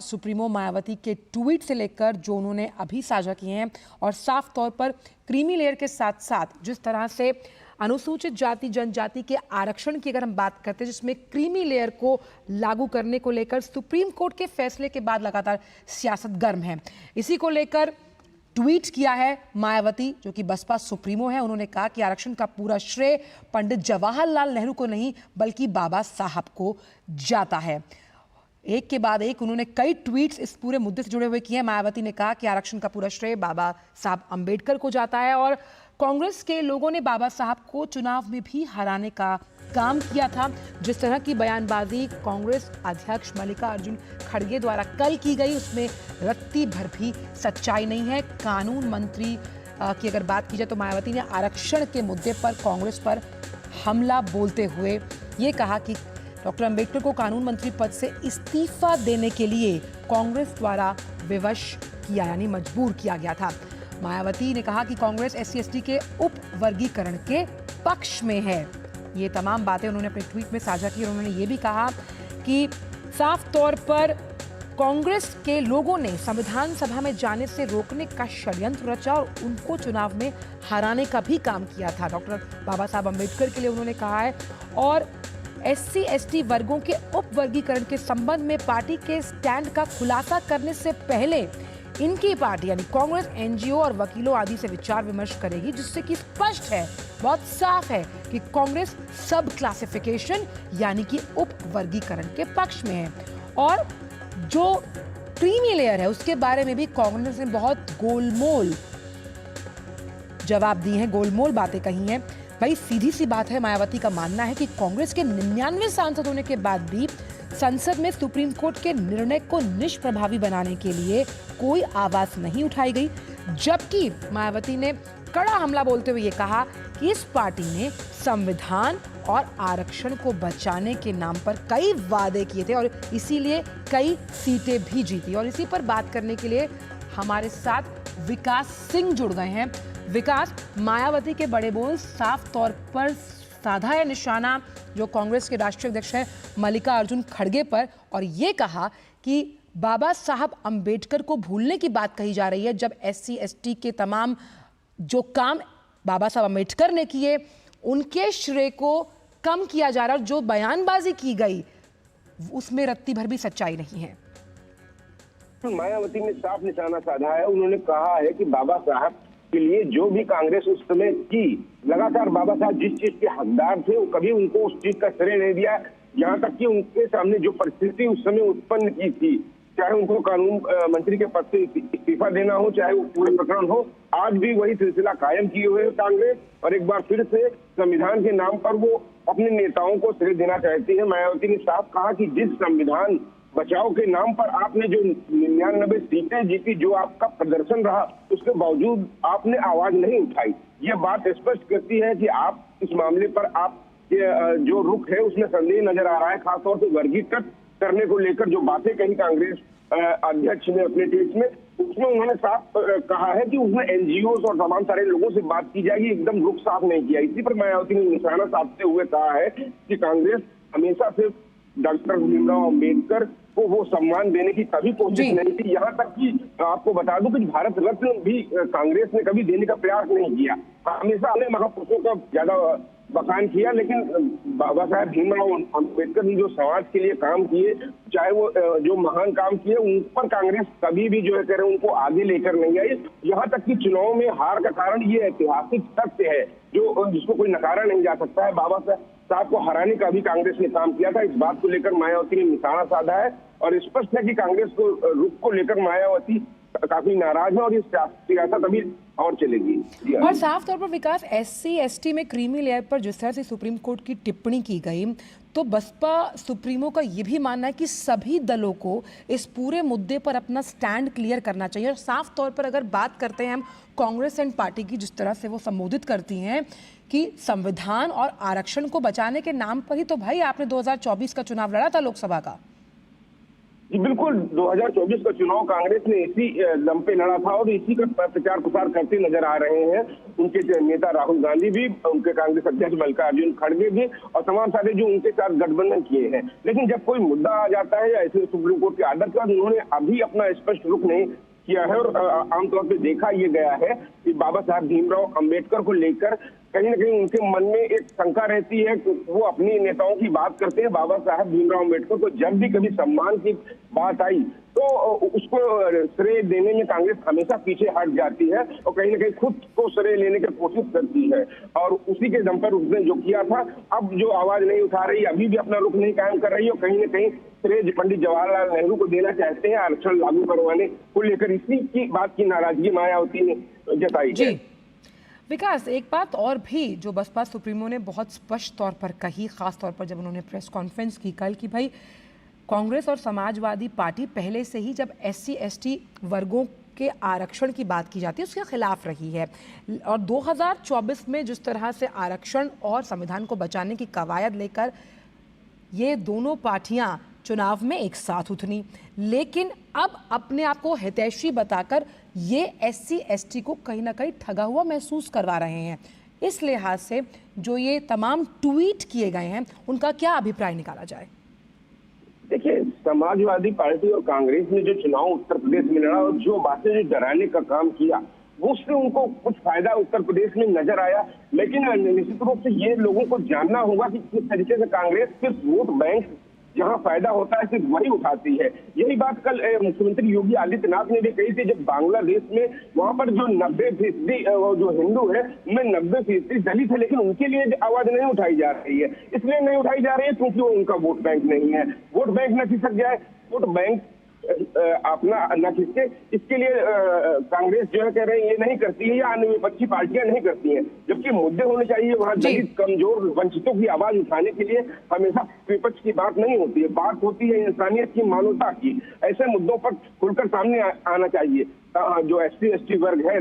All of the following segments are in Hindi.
सुप्रीमो मायावती के ट्वीट से लेकर जो उन्होंने अभी साझा किए हैं और साफ तौर पर क्रीमी लेयर के साथ साथ जिस तरह से अनुसूचित जाति जनजाति के आरक्षण की अगर हम बात करते हैं जिसमें क्रीमी लेयर को लागू करने को लेकर सुप्रीम कोर्ट के फैसले के बाद लगातार सियासत गर्म है। इसी को लेकर ट्वीट किया है मायावती जो कि बसपा सुप्रीमो है। उन्होंने कहा कि आरक्षण का पूरा श्रेय पंडित जवाहरलाल नेहरू को नहीं बल्कि बाबा साहब को जाता है। एक के बाद एक उन्होंने कई ट्वीट्स इस पूरे मुद्दे से जुड़े हुए किए हैं। मायावती ने कहा कि आरक्षण का पूरा श्रेय बाबा साहब अंबेडकर को जाता है और कांग्रेस के लोगों ने बाबा साहब को चुनाव में भी हराने का काम किया था। जिस तरह की बयानबाजी कांग्रेस अध्यक्ष मल्लिकार्जुन खड़गे द्वारा कल की गई उसमें रत्ती भर भी सच्चाई नहीं है। कानून मंत्री की अगर बात की जाए तो मायावती ने आरक्षण के मुद्दे पर कांग्रेस पर हमला बोलते हुए ये कहा कि डॉक्टर अंबेडकर को कानून मंत्री पद से इस्तीफा देने के लिए कांग्रेस द्वारा विवश किया यानी मजबूर किया गया था। मायावती ने कहा कि कांग्रेस SC/ST के उप वर्गीकरण के पक्ष में है। ये तमाम बातें उन्होंने अपने ट्वीट में साझा की और उन्होंने ये भी कहा कि साफ तौर पर कांग्रेस के लोगों ने संविधान सभा में जाने से रोकने का षड्यंत्र रचा और उनको चुनाव में हराने का भी काम किया था। डॉक्टर बाबा साहब अंबेडकर के लिए उन्होंने कहा है और SC/ST वर्गों के उप वर्गीकरण के संबंध में पार्टी के स्टैंड का खुलासा करने से पहले इनकी पार्टी यानी कांग्रेस NGO और वकीलों आदि से विचार विमर्श करेगी, जिससे कि स्पष्ट है, बहुत साफ है कि कांग्रेस सब क्लासिफिकेशन यानी कि उप वर्गीकरण के पक्ष में है। और जो क्रीमी लेयर है उसके बारे में भी कांग्रेस ने बहुत गोलमोल जवाब दिए हैं, गोलमोल बातें कही हैं। भाई सीधी सी बात है, मायावती का मानना है कि कांग्रेस के 99 सांसद होने के बाद भी संसद में सुप्रीम कोर्ट के निर्णय को निष्प्रभावी बनाने के लिए कोई आवाज नहीं उठाई गई। जबकि मायावती ने कड़ा हमला बोलते हुए ये कहा कि इस पार्टी ने संविधान और आरक्षण को बचाने के नाम पर कई वादे किए थे और इसीलिए कई सीटें भी जीती। और इसी पर बात करने के लिए हमारे साथ विकास सिंह जुड़ गए हैं। विकास, मायावती के बड़े बोल साफ तौर पर साधा है निशाना जो कांग्रेस के राष्ट्रीय अध्यक्ष हैं मल्लिकार्जुन खड़गे पर और ये कहा कि बाबा साहब अंबेडकर को भूलने की बात कही जा रही है, जब SC/ST के तमाम जो काम बाबा साहब अंबेडकर ने किए उनके श्रेय को कम किया जा रहा है और जो बयानबाजी की गई उसमें रत्ती भर भी सच्चाई नहीं है। मायावती ने साफ निशाना साधा है। उन्होंने कहा है कि बाबा साहब के लिए जो भी कांग्रेस उस समय की लगातार बाबा साहब जिस चीज के हकदार थे वो कभी उनको उस चीज का श्रेय नहीं दिया। यहाँ तक कि उनके सामने जो परिस्थिति उस समय उत्पन्न की थी, चाहे उनको कानून मंत्री के पद से इस्तीफा देना हो, चाहे वो पूरे प्रकरण हो, आज भी वही सिलसिला कायम किए हुए कांग्रेस और एक बार फिर से संविधान के नाम पर वो अपने नेताओं को श्रेय देना चाहती है। मायावती ने साफ कहा कि जिस संविधान बचाव के नाम पर आपने जो 99 सीटें जीती, जो आपका प्रदर्शन रहा, उसके बावजूद आपने आवाज नहीं उठाई। ये बात स्पष्ट करती है कि आप इस मामले पर आप जो रुख है उसमें संदेह नजर आ रहा है। खासतौर से वर्गीकृत करने को लेकर जो बातें कही कांग्रेस अध्यक्ष ने अपने ट्वीट में, उसमें उन्होंने साफ कहा है कि उसमें NGOs और तमाम सारे लोगों से बात की जाएगी, एकदम रुख साफ नहीं किया। इसी पर मायावती ने निशाना साधते हुए कहा है कि कांग्रेस हमेशा से डॉक्टर भीमराव अंबेडकर को वो सम्मान देने की कभी कोशिश नहीं थी। यहाँ तक कि आपको बता दूं कि भारत रत्न भी कांग्रेस ने कभी देने का प्रयास नहीं किया। हमेशा हमने महापुरुषों का ज्यादा बखान किया, लेकिन बाबा साहब भीमराव अंबेडकर ने जो समाज के लिए काम किए, चाहे वो जो महान काम किए, उन पर कांग्रेस कभी भी जो है कह रहे उनको आगे लेकर नहीं आई। यहाँ तक कि चुनाव में हार का कारण ये ऐतिहासिक तथ्य है जो जिसको कोई नकारा नहीं जा सकता है। बाबा साहब को हराने का भी कांग्रेस ने काम किया था। इस बात को लेकर मायावती ने निशाना साधा है और स्पष्ट है कि कांग्रेस को रुख को लेकर मायावती काफी नाराज है और ये सियासत अभी और चलेगी। और साफ तौर पर विकास, SC/ST में क्रीमी लेयर पर जिस तरह से सुप्रीम कोर्ट की टिप्पणी की गई, तो बसपा सुप्रीमो का ये भी मानना है कि सभी दलों को इस पूरे मुद्दे पर अपना स्टैंड क्लियर करना चाहिए। और साफ तौर पर अगर बात करते हैं हम कांग्रेस एंड पार्टी की, जिस तरह से वो संबोधित करती हैं कि संविधान और आरक्षण को बचाने के नाम पर ही तो भाई आपने 2024 का चुनाव लड़ा था लोकसभा का। जी बिल्कुल, 2024 का चुनाव कांग्रेस ने इसी दम पे लड़ा था और इसी का प्रचार प्रसार करते नजर आ रहे हैं। उनके नेता राहुल गांधी भी, उनके कांग्रेस अध्यक्ष मल्लिकार्जुन खड़गे भी और तमाम सारे जो उनके साथ गठबंधन किए हैं। लेकिन जब कोई मुद्दा आ जाता है या ऐसे सुप्रीम कोर्ट के आर्डर के बाद, उन्होंने अभी अपना स्पष्ट रुख नहीं किया है और आमतौर पर देखा ये गया है कि बाबा साहब भीमराव अंबेडकर को लेकर कहीं ना कहीं उनके मन में एक शंका रहती है कि वो अपनी नेताओं की बात करते हैं। बाबा साहब भीमराव अंबेडकर को जब भी कभी सम्मान की बात आई तो उसको श्रेय देने में कांग्रेस हमेशा पीछे हट जाती है और कहीं ना कहीं खुद को श्रेय लेने की कोशिश करती है और उसी के दम पर उसने जो किया था, अब जो आवाज नहीं उठा रही, अभी भी अपना रुख नहीं कायम कर रही है और कहीं ना कहीं श्रेय पंडित जवाहरलाल नेहरू को देना चाहते हैं आरक्षण लागू करवाने को लेकर। इसी की बात की नाराजगी मायावती ने जताई है। विकास, एक बात और भी जो बसपा सुप्रीमो ने बहुत स्पष्ट तौर पर कही, खास तौर पर जब उन्होंने प्रेस कॉन्फ्रेंस की कल, कि भाई कांग्रेस और समाजवादी पार्टी पहले से ही जब SC ST वर्गों के आरक्षण की बात की जाती है उसके खिलाफ रही है और 2024 में जिस तरह से आरक्षण और संविधान को बचाने की कवायद लेकर ये दोनों पार्टियां चुनाव में एक साथ उतरी, लेकिन अब अपने आप को हितैषी बताकर ये SC ST को कहीं ना कहीं ठगा हुआ महसूस करवा रहे हैं। इस लिहाज से जो ये तमाम ट्वीट किए गए हैं उनका क्या अभिप्राय निकाला जाए? देखिए, समाजवादी पार्टी और कांग्रेस ने जो चुनाव उत्तर प्रदेश में लड़ा और जो बातें जो डराने का काम किया, वो उससे उनको कुछ फायदा उत्तर प्रदेश में नजर आया। लेकिन निश्चित रूप से ये लोगों को जानना होगा कि किस तरीके से कांग्रेस सिर्फ वोट बैंक जहां फायदा होता है सिर्फ वही उठाती है। यही बात कल मुख्यमंत्री योगी आदित्यनाथ ने भी कही थी, जब बांग्लादेश में वहां पर जो 90% जो हिंदू है उनमें 90% दलित है, लेकिन उनके लिए आवाज नहीं उठाई जा रही है। इसलिए नहीं उठाई जा रही है क्योंकि वो उनका वोट बैंक नहीं है। वोट बैंक न खिसक जाए, वोट बैंक अपना न खिसके, इसके लिए कांग्रेस जो है कह रहे हैं ये नहीं करती है या अन्य विपक्षी पार्टियां नहीं करती हैं। जबकि मुद्दे होने चाहिए वहां दलित, कमजोर, वंचितों की आवाज उठाने के लिए हमेशा विपक्ष की बात नहीं होती है, बात होती है इंसानियत की, मानवता की। ऐसे मुद्दों पर खुलकर सामने आना चाहिए। जो SC ST वर्ग है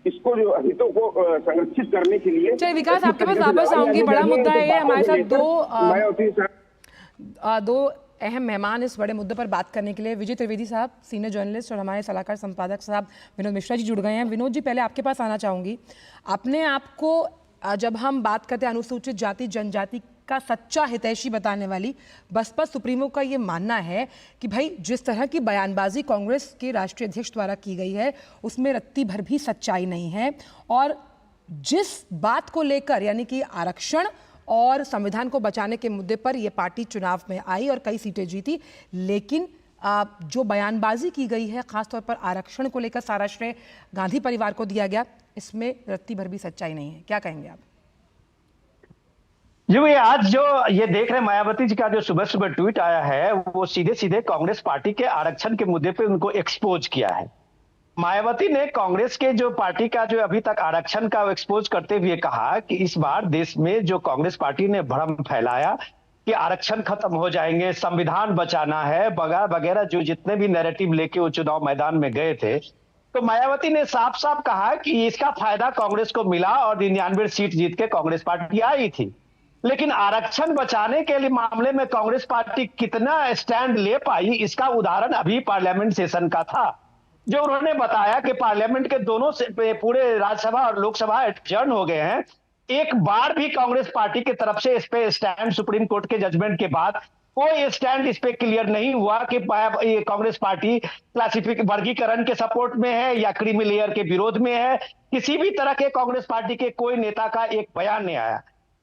इसको जो हितों को संरक्षित करने के लिए। चलिए विकास, आपके पास वापस आऊंगी। बड़ा मुद्दा है हमारे साथ दो अहम मेहमान इस बड़े मुद्दे पर बात करने के लिए। विजय त्रिवेदी साहब, सीनियर जर्नलिस्ट, और हमारे सलाहकार संपादक साहब विनोद मिश्रा जी जुड़ गए हैं। विनोद जी, पहले आपके पास आना चाहूँगी। अपने आप को जब हम बात करते हैं अनुसूचित जाति जनजाति का सच्चा हितैषी बताने वाली बसपा सुप्रीमो का ये मानना है कि भाई जिस तरह की बयानबाजी कांग्रेस के राष्ट्रीय अध्यक्ष द्वारा की गई है उसमें रत्ती भर भी सच्चाई नहीं है, और जिस बात को लेकर यानी कि आरक्षण और संविधान को बचाने के मुद्दे पर यह पार्टी चुनाव में आई और कई सीटें जीती, लेकिन जो बयानबाजी की गई है खासतौर पर आरक्षण को लेकर सारा श्रेय गांधी परिवार को दिया गया, इसमें रत्ती भर भी सच्चाई नहीं है। क्या कहेंगे आप? जी भैया, आज जो ये देख रहे हैं मायावती जी का जो सुबह सुबह ट्वीट आया है वो सीधे सीधे कांग्रेस पार्टी के आरक्षण के मुद्दे पे उनको एक्सपोज किया है। मायावती ने कांग्रेस के जो पार्टी का जो अभी तक आरक्षण का एक्सपोज करते हुए कहा कि इस बार देश में जो कांग्रेस पार्टी ने भ्रम फैलाया कि आरक्षण खत्म हो जाएंगे, संविधान बचाना है, वगैरह वगैरह, जो जितने भी नैरेटिव लेके वो चुनाव मैदान में गए थे, तो मायावती ने साफ साफ कहा कि इसका फायदा कांग्रेस को मिला और 99 सीट जीत के कांग्रेस पार्टी आई थी। लेकिन आरक्षण बचाने के लिए मामले में कांग्रेस पार्टी कितना स्टैंड ले पाई, इसका उदाहरण अभी पार्लियामेंट सेशन का था, जो उन्होंने बताया कि पार्लियामेंट के दोनों से पूरे राज्यसभा और लोकसभा एडजर्न हो गए हैं। एक बार भी कांग्रेस पार्टी की तरफ से इस पे स्टैंड, सुप्रीम कोर्ट के जजमेंट के बाद कोई स्टैंड इस पे क्लियर नहीं हुआ कि कांग्रेस पार्टी क्लासिफिक वर्गीकरण के सपोर्ट में है या क्रीमी लेयर के विरोध में है। किसी भी तरह के कांग्रेस पार्टी के कोई नेता का एक बयान नहीं आया।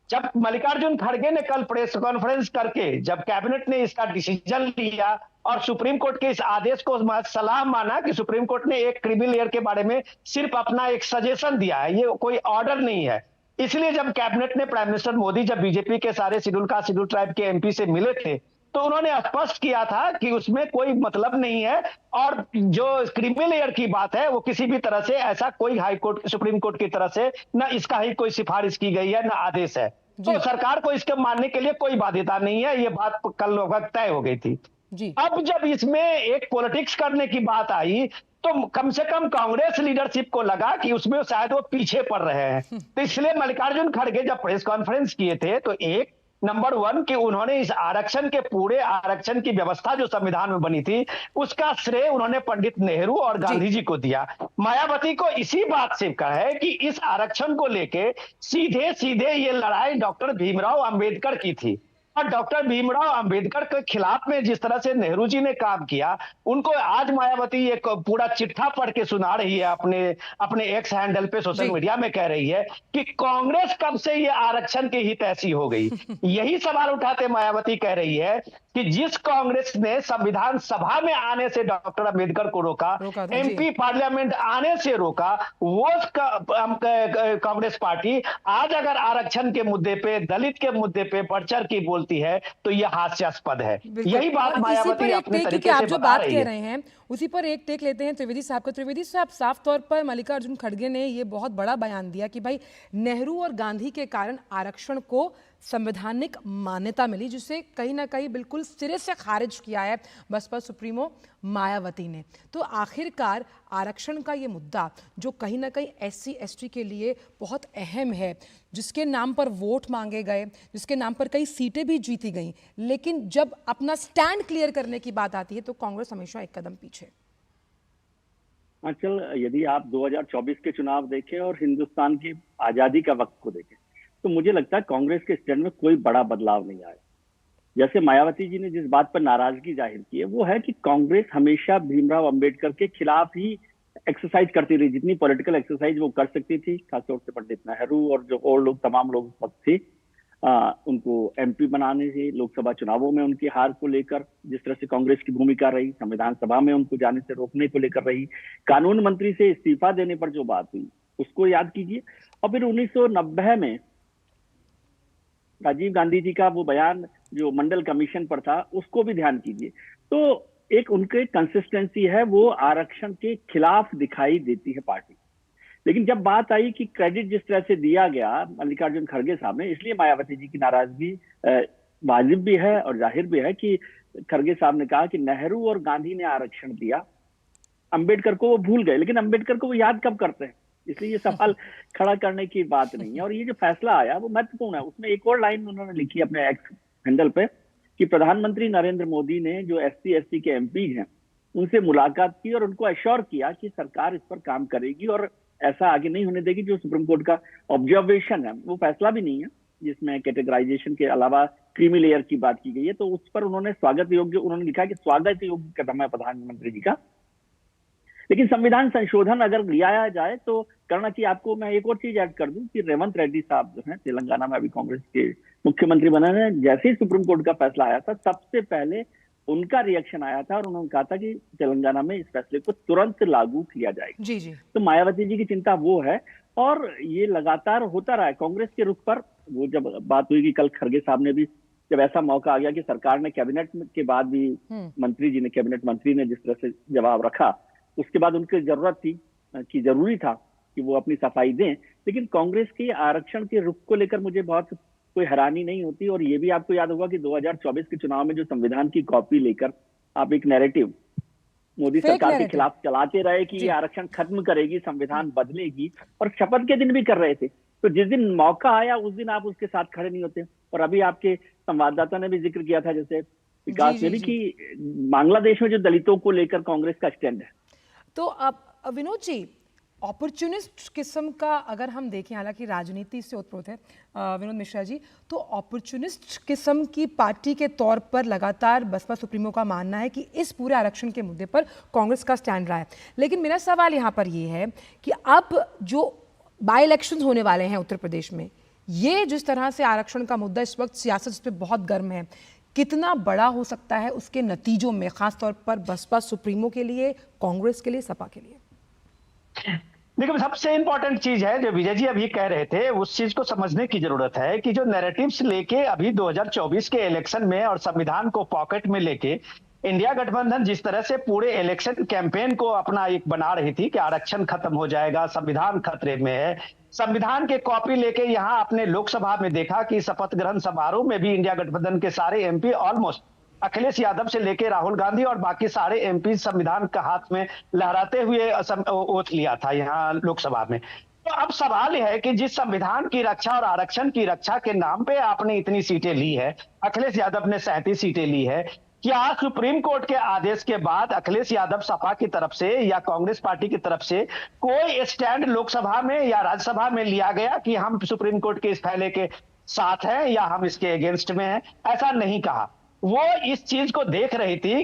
जब मल्लिकार्जुन खड़गे ने कल प्रेस कॉन्फ्रेंस करके जब कैबिनेट ने इसका डिसीजन लिया और सुप्रीम कोर्ट के इस आदेश को सलाह माना कि सुप्रीम कोर्ट ने एक क्रीमी लेयर के बारे में सिर्फ अपना एक सजेशन दिया है, ये कोई ऑर्डर नहीं है, इसलिए जब कैबिनेट ने प्राइम मिनिस्टर मोदी जब बीजेपी के सारे शेड्यूल कास्ट शेड्यूल ट्राइब के MP से मिले थे तो उन्होंने स्पष्ट किया था कि उसमें कोई मतलब नहीं है, और जो क्रीमी लेयर की बात है वो किसी भी तरह से ऐसा कोई हाई कोर्ट सुप्रीम कोर्ट की तरफ से न इसका ही कोई सिफारिश की गई है न आदेश है, तो सरकार को इसके मानने के लिए कोई बाध्यता नहीं है। ये बात कल लगभग तय हो गई थी जी। अब जब इसमें एक पॉलिटिक्स करने की बात आई तो कम से कम कांग्रेस लीडरशिप को लगा कि उसमें शायद वो पीछे पड़ रहे हैं, तो इसलिए मल्लिकार्जुन खड़गे जब प्रेस कॉन्फ्रेंस किए थे तो एक नंबर वन कि उन्होंने इस आरक्षण के पूरे आरक्षण की व्यवस्था जो संविधान में बनी थी उसका श्रेय उन्होंने पंडित नेहरू और जी। गांधी जी को दिया। मायावती को इसी बात से का है कि इस आरक्षण को लेके सीधे सीधे ये लड़ाई डॉक्टर भीमराव अंबेडकर की थी और डॉक्टर भीमराव अंबेडकर के खिलाफ में जिस तरह से नेहरू जी ने काम किया, उनको आज मायावती एक पूरा चिट्ठा पढ़ के सुना रही है अपने अपने एक्स हैंडल पे सोशल जी। मीडिया में, कह रही है कि कांग्रेस कब से ये आरक्षण की हितैषी हो गई। यही सवाल उठाते मायावती कह रही है कि जिस कांग्रेस ने संविधान सभा में आने से डॉक्टर अंबेडकर को रोका, रोका था, जी। एमपी पार्लियामेंट आने से रोका, वो कांग्रेस पार्टी आज अगर आरक्षण के मुद्दे पे, दलित के मुद्दे पे बढ़ चढ़ की बोलती है तो यह हास्यास्पद है। बिल्कुल। यही बात और इसी मायावती पर एक अपने टेक, क्योंकि तरीके आप से जो बता बात रही कह है। रहे हैं उसी पर एक टेक लेते हैं त्रिवेदी साहब का। त्रिवेदी साहब, साफ तौर पर मल्लिकार्जुन खड़गे ने ये बहुत बड़ा बयान दिया कि भाई नेहरू और गांधी के कारण आरक्षण को संवैधानिक मान्यता मिली, जिसे कहीं ना कहीं बिल्कुल सिरे से खारिज किया है बसपा सुप्रीमो मायावती ने। तो आखिरकार आरक्षण का ये मुद्दा जो कहीं ना कहीं SC ST के लिए बहुत अहम है, जिसके नाम पर वोट मांगे गए, जिसके नाम पर कई सीटें भी जीती गई, लेकिन जब अपना स्टैंड क्लियर करने की बात आती है तो कांग्रेस हमेशा एक कदम पीछे। अंचल, यदि आप 2024 के चुनाव देखें और हिंदुस्तान की आजादी का वक्त को देखें तो मुझे लगता है कांग्रेस के स्टैंड में कोई बड़ा बदलाव नहीं आया। जैसे मायावती जी ने जिस बात पर नाराजगी जाहिर की है वो है कि कांग्रेस हमेशा भीमराव अंबेडकर के खिलाफ ही एक्सरसाइज करती रही, जितनी पॉलिटिकल एक्सरसाइज वो कर सकती थी, खासतौर से पंडित नेहरू और जो और लोग, तमाम लोग उस वक्त थे, उनको MP बनाने से, लोकसभा चुनावों में उनकी हार को लेकर जिस तरह से कांग्रेस की भूमिका रही, संविधान सभा में उनको जाने से रोकने को लेकर रही, कानून मंत्री से इस्तीफा देने पर जो बात हुई उसको याद कीजिए, और फिर 1990 में राजीव गांधी जी का वो बयान जो मंडल कमीशन पर था उसको भी ध्यान कीजिए। तो एक उनके कंसिस्टेंसी है, वो आरक्षण के खिलाफ दिखाई देती है पार्टी। लेकिन जब बात आई कि क्रेडिट जिस तरह से दिया गया मल्लिकार्जुन खड़गे साहब ने, इसलिए मायावती जी की नाराजगी वाजिब भी है और जाहिर भी है कि खड़गे साहब ने कहा कि नेहरू और गांधी ने आरक्षण दिया, अंबेडकर को वो भूल गए, लेकिन अंबेडकर को वो याद कब करते हैं, इसलिए ये सवाल खड़ा करने की बात नहीं है। और ये जो फैसला आया वो महत्वपूर्ण है। उसमें एक और लाइन उन्होंने लिखी अपने एक्स हैंडल पे कि प्रधानमंत्री नरेंद्र मोदी ने जो SC ST के MP हैं उनसे मुलाकात की और उनको एश्योर किया कि सरकार इस पर काम करेगी और ऐसा आगे नहीं होने देगी। जो सुप्रीम कोर्ट का ऑब्जर्वेशन है वो फैसला भी नहीं है जिसमें कैटेगराइजेशन के अलावा क्रीमी लेयर की बात की गई है, तो उस पर उन्होंने स्वागत योग्य, उन्होंने लिखा कि स्वागत योग्य कदम है प्रधानमंत्री जी का। लेकिन संविधान संशोधन अगर लिया जाए तो करना चाहिए। आपको मैं एक और चीज ऐड कर दूं कि रेवंत रेड्डी साहब जो हैं तेलंगाना में अभी कांग्रेस के मुख्यमंत्री बने हैं, जैसे ही सुप्रीम कोर्ट का फैसला आया था सबसे पहले उनका रिएक्शन आया था और उन्होंने कहा था कि तेलंगाना में इस फैसले को तुरंत लागू किया जाएगा। जी जी। तो मायावती जी की चिंता वो है और ये लगातार होता रहा है कांग्रेस के रुख पर। वो जब बात हुई कि कल खड़गे साहब ने भी, जब ऐसा मौका आ गया कि सरकार ने कैबिनेट के बाद भी मंत्री जी ने, कैबिनेट मंत्री ने जिस तरह से जवाब रखा, उसके बाद उनकी जरूरत थी कि जरूरी था कि वो अपनी सफाई दें। लेकिन कांग्रेस के आरक्षण के रुख को लेकर मुझे बहुत कोई हैरानी नहीं होती। और ये भी आपको याद होगा कि 2024 के चुनाव में जो संविधान की कॉपी लेकर आप एक नैरेटिव मोदी सरकार के खिलाफ चलाते रहे कि ये आरक्षण खत्म करेगी, संविधान बदलेगी, और शपथ के दिन भी कर रहे थे। तो जिस दिन मौका आया उस दिन आप उसके साथ खड़े नहीं होते। और अभी आपके संवाददाता ने भी जिक्र किया था जैसे विकास यानी कि बांग्लादेश में जो दलितों को लेकर कांग्रेस का स्टैंड है। तो अब विनोद जी, अपॉर्चुनिस्ट किस्म का अगर हम देखें, हालांकि राजनीति से ओतप्रोत है विनोद मिश्रा जी, तो अपॉर्चुनिस्ट किस्म की पार्टी के तौर पर लगातार बसपा सुप्रीमो का मानना है कि इस पूरे आरक्षण के मुद्दे पर कांग्रेस का स्टैंड रहा है। लेकिन मेरा सवाल यहाँ पर ये है कि अब जो बाई इलेक्शंस होने वाले हैं उत्तर प्रदेश में, ये जिस तरह से आरक्षण का मुद्दा इस वक्त सियासत इस पर बहुत गर्म है, कितना बड़ा हो सकता है उसके नतीजों में, खासतौर पर बसपा सुप्रीमो के लिए, कांग्रेस के लिए, सपा के लिए? देखो, सबसे इंपॉर्टेंट चीज है जो विजय जी अभी कह रहे थे, उस चीज को समझने की जरूरत है कि जो नैरेटिव्स लेके अभी 2024 के इलेक्शन में और संविधान को पॉकेट में लेके इंडिया गठबंधन जिस तरह से पूरे इलेक्शन कैंपेन को अपना एक बना रही थी कि आरक्षण खत्म हो जाएगा, संविधान खतरे में है, संविधान के कॉपी लेके यहाँ अपने लोकसभा में देखा कि शपथ ग्रहण समारोह में भी इंडिया गठबंधन के सारे MP ऑलमोस्ट अखिलेश यादव से लेके राहुल गांधी और बाकी सारे MP संविधान का हाथ में लहराते हुए ओथ लिया था यहाँ लोकसभा में। तो अब सवाल यह है कि जिस संविधान की रक्षा और आरक्षण की रक्षा के नाम पे आपने इतनी सीटें ली है, अखिलेश यादव ने 37 सीटें ली है, क्या सुप्रीम कोर्ट के आदेश के बाद अखिलेश यादव सपा की तरफ से या कांग्रेस पार्टी की तरफ से कोई स्टैंड लोकसभा में या राज्यसभा में लिया गया कि हम सुप्रीम कोर्ट के इस फैसले के साथ हैं या हम इसके अगेंस्ट में हैं? ऐसा नहीं कहा। वो इस चीज को देख रही थी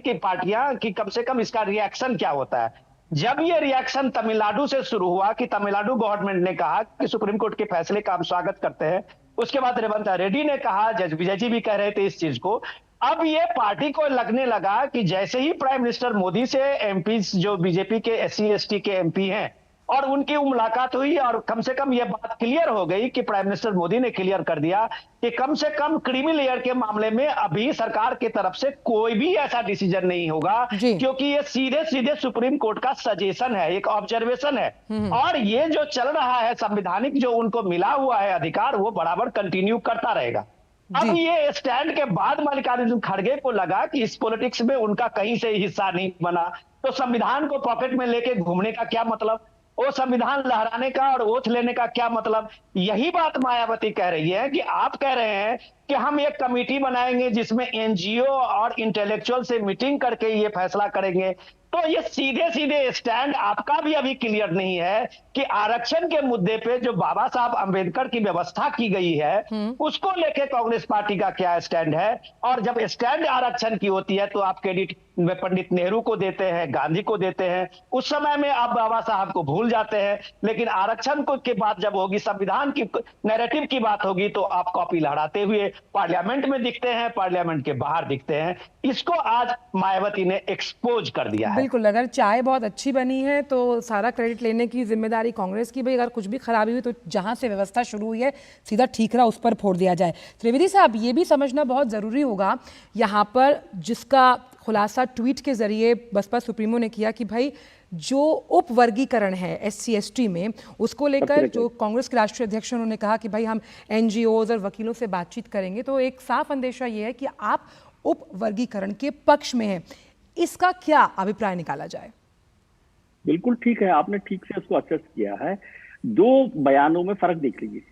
कि पार्टियां कि कम से कम इसका रिएक्शन क्या होता है। जब ये रिएक्शन तमिलनाडु से शुरू हुआ कि तमिलनाडु गवर्नमेंट ने कहा कि सुप्रीम कोर्ट के फैसले का हम स्वागत करते हैं, उसके बाद रेवंत रेड्डी ने कहा, जज विजय जी भी कह रहे थे इस चीज को। अब ये पार्टी को लगने लगा कि जैसे ही प्राइम मिनिस्टर मोदी से एमपी जो बीजेपी के SC ST के MP हैं और उनकी मुलाकात हुई और कम से कम यह बात क्लियर हो गई कि प्राइम मिनिस्टर मोदी ने क्लियर कर दिया कि कम से कम क्रीमी लेयर के मामले में अभी सरकार की तरफ से कोई भी ऐसा डिसीजन नहीं होगा, क्योंकि ये सीधे सीधे सुप्रीम कोर्ट का सजेशन है, एक ऑब्जर्वेशन है। और ये जो चल रहा है संवैधानिक जो उनको मिला हुआ है अधिकार, वो बराबर कंटिन्यू करता रहेगा। अब ये स्टैंड के बाद मल्लिकार्जुन खड़गे को लगा कि इस पॉलिटिक्स में उनका कहीं से हिस्सा नहीं बना, तो संविधान को पॉकेट में लेके घूमने का क्या मतलब, वो संविधान लहराने का और ओथ लेने का क्या मतलब। यही बात मायावती कह रही है कि आप कह रहे हैं कि हम एक कमेटी बनाएंगे जिसमें NGO और इंटेलेक्चुअल से मीटिंग करके ये फैसला करेंगे। तो ये सीधे सीधे स्टैंड आपका भी अभी क्लियर नहीं है कि आरक्षण के मुद्दे पे जो बाबा साहब अंबेडकर की व्यवस्था की गई है उसको लेके कांग्रेस पार्टी का क्या स्टैंड है। और जब स्टैंड आरक्षण की होती है तो आप क्रेडिट पंडित नेहरू को देते हैं, गांधी को देते हैं, उस समय में आप बाबा साहब को भूल जाते हैं। लेकिन आरक्षण को के बात जब होगी, संविधान की नैरेटिव की बात होगी, तो आप कॉपी लहराते हुए पार्लियामेंट में दिखते हैं, पार्लियामेंट के बाहर दिखते हैं। इसको आज मायावती ने एक्सपोज कर दिया है। बिल्कुल, अगर चाय बहुत अच्छी बनी है तो सारा क्रेडिट लेने की जिम्मेदारी कांग्रेस की। भाई अगर कुछ भी खराबी हुई तो जहां से व्यवस्था शुरू हुई है सीधा ठीकरा उस पर फोड़ दिया जाए। त्रिवेदी साहब, ये भी समझना बहुत ज़रूरी होगा यहाँ पर, जिसका खुलासा ट्वीट के जरिए बसपा सुप्रीमो ने किया कि भाई जो उप वर्गीकरण है SC ST में, उसको लेकर जो कांग्रेस के राष्ट्रीय अध्यक्ष उन्होंने कहा कि भाई हम NGOs और वकीलों से बातचीत करेंगे। तो एक साफ अंदेशा ये है कि आप उप वर्गीकरण के पक्ष में हैं। इसका क्या अभिप्राय निकाला जाए? बिल्कुल ठीक है, आपने ठीक से उसको असेस किया है। दो बयानों में फर्क देख लीजिए।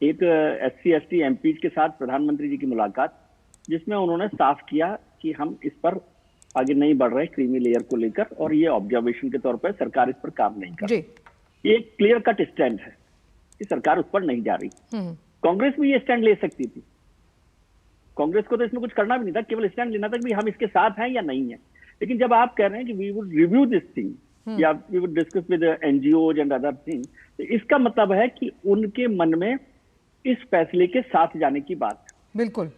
एक SC ST MPs के साथ प्रधानमंत्री जी की मुलाकात, जिसमें उन्होंने साफ किया कि हम इस पर आगे नहीं बढ़ रहे क्रीमी लेयर को लेकर, और ये ऑब्जर्वेशन के तौर पर सरकार इस पर काम नहीं कर रही। ये क्लियर कट स्टैंड है कि सरकार उस पर नहीं जा रही। कांग्रेस भी ये स्टैंड ले सकती थी, कांग्रेस को तो इसमें कुछ करना भी नहीं था, केवल स्टैंड लेना था कि हम इसके साथ हैं या नहीं है। लेकिन जब आप कह रहे हैं कि we would review this thing या we would discuss with NGOs and other thing, तो इसका मतलब है कि उनके मन में इस फैसले के साथ जाने की बात है। बिल्कुल,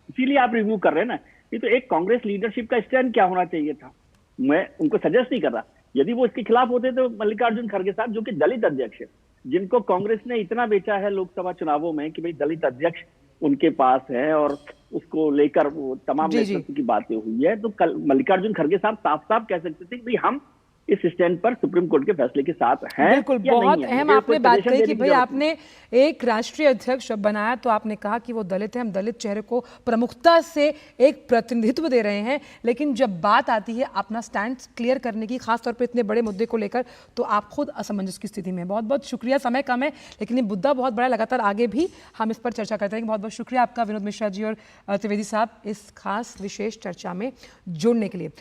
इसीलिए आप रिव्यू कर रहे हैं ना। ये तो एक कांग्रेस लीडरशिप का स्टैंड क्या होना चाहिए था, मैं उनको सजेस्ट नहीं कर रहा। यदि वो इसके खिलाफ होते तो मल्लिकार्जुन खड़गे साहब, जो कि दलित अध्यक्ष है, जिनको कांग्रेस ने इतना बेचा है लोकसभा चुनावों में कि भाई दलित अध्यक्ष उनके पास है और उसको लेकर वो तमाम नेतृत्व की बातें हुई है, तो कल मल्लिकार्जुन खड़गे साहब साफ साफ कह सकते थे कि भाई हम इस स्टैंड पर सुप्रीम कोर्ट के फैसले के साथ हैं। बिल्कुल, बहुत अहम आपने बात कही कि भाई आपने एक राष्ट्रीय अध्यक्ष बनाया तो आपने कहा कि वो दलित है, हम दलित चेहरे को प्रमुखता से एक प्रतिनिधित्व दे रहे हैं। लेकिन जब बात आती है अपना स्टैंड क्लियर करने की, खासतौर पर इतने बड़े मुद्दे को लेकर, तो आप खुद असमंजस की स्थिति में। बहुत बहुत शुक्रिया, समय कम है लेकिन ये मुद्दा बहुत बड़ा, लगातार आगे भी हम इस पर चर्चा करते रहेंगे। बहुत बहुत शुक्रिया आपका विनोद मिश्रा जी और त्रिवेदी साहब इस खास विशेष चर्चा में जुड़ने के लिए।